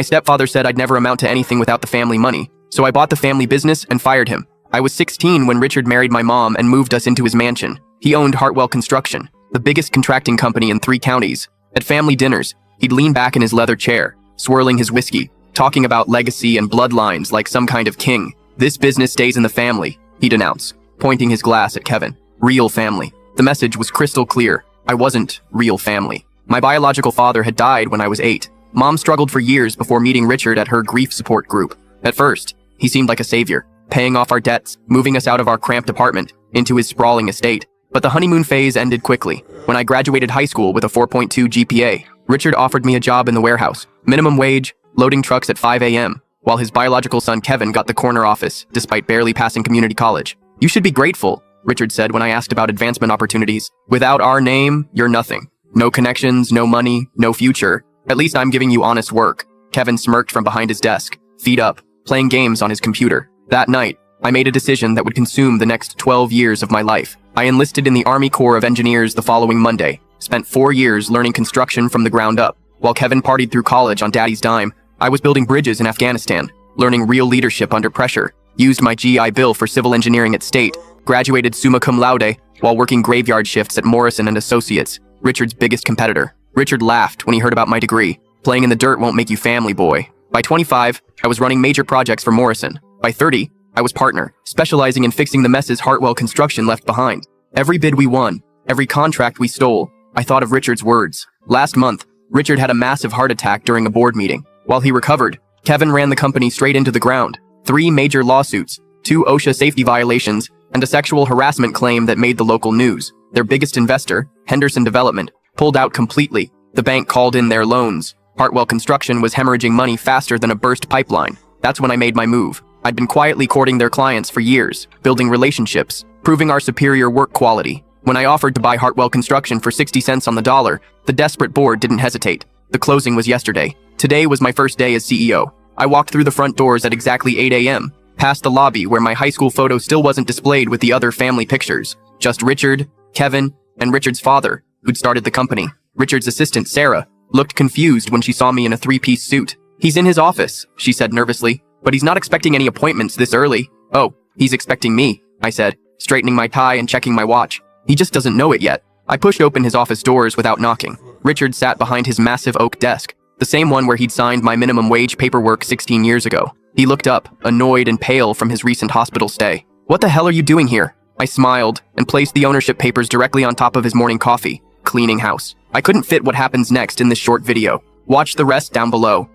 My stepfather said I'd never amount to anything without the family money, so I bought the family business and fired him. I was 16 when Richard married my mom and moved us into his mansion. He owned Hartwell Construction, the biggest contracting company in 3 counties. At family dinners, he'd lean back in his leather chair, swirling his whiskey, talking about legacy and bloodlines like some kind of king. "This business stays in the family," he'd announce, pointing his glass at Kevin. "Real family." The message was crystal clear. I wasn't real family. My biological father had died when I was 8. Mom struggled for years before meeting Richard at her grief support group. At first, he seemed like a savior, paying off our debts, moving us out of our cramped apartment into his sprawling estate. But the honeymoon phase ended quickly. When I graduated high school with a 4.2 GPA, Richard offered me a job in the warehouse, minimum wage, loading trucks at 5 a.m., while his biological son Kevin got the corner office, despite barely passing community college. "You should be grateful," Richard said when I asked about advancement opportunities. "Without our name, you're nothing. No connections, no money, no future. At least I'm giving you honest work." Kevin smirked from behind his desk, feet up, playing games on his computer. That night, I made a decision that would consume the next 12 years of my life. I enlisted in the Army Corps of Engineers the following Monday, spent 4 years learning construction from the ground up. While Kevin partied through college on daddy's dime, I was building bridges in Afghanistan, learning real leadership under pressure, used my GI Bill for civil engineering at State, graduated summa cum laude while working graveyard shifts at Morrison & Associates, Richard's biggest competitor. Richard laughed when he heard about my degree. "Playing in the dirt won't make you family, boy." By 25, I was running major projects for Morrison. By 30, I was partner, specializing in fixing the messes Hartwell Construction left behind. Every bid we won, every contract we stole, I thought of Richard's words. Last month, Richard had a massive heart attack during a board meeting. While he recovered, Kevin ran the company straight into the ground. 3 major lawsuits, 2 OSHA safety violations, and a sexual harassment claim that made the local news. Their biggest investor, Henderson Development, pulled out completely. The bank called in their loans. Hartwell Construction was hemorrhaging money faster than a burst pipeline. That's when I made my move. I'd been quietly courting their clients for years, building relationships, proving our superior work quality. When I offered to buy Hartwell Construction for 60 cents on the dollar, the desperate board didn't hesitate. The closing was yesterday. Today was my first day as CEO. I walked through the front doors at exactly 8 a.m., past the lobby where my high school photo still wasn't displayed with the other family pictures. Just Richard, Kevin, and Richard's father, who'd started the company. Richard's assistant, Sarah, looked confused when she saw me in a 3-piece suit. "He's in his office," she said nervously, "but he's not expecting any appointments this early." "Oh, he's expecting me," I said, straightening my tie and checking my watch. "He just doesn't know it yet." I pushed open his office doors without knocking. Richard sat behind his massive oak desk, the same one where he'd signed my minimum wage paperwork 16 years ago. He looked up, annoyed and pale from his recent hospital stay. "What the hell are you doing here?" I smiled and placed the ownership papers directly on top of his morning coffee. Cleaning house. I couldn't fit what happens next in this short video. Watch the rest down below.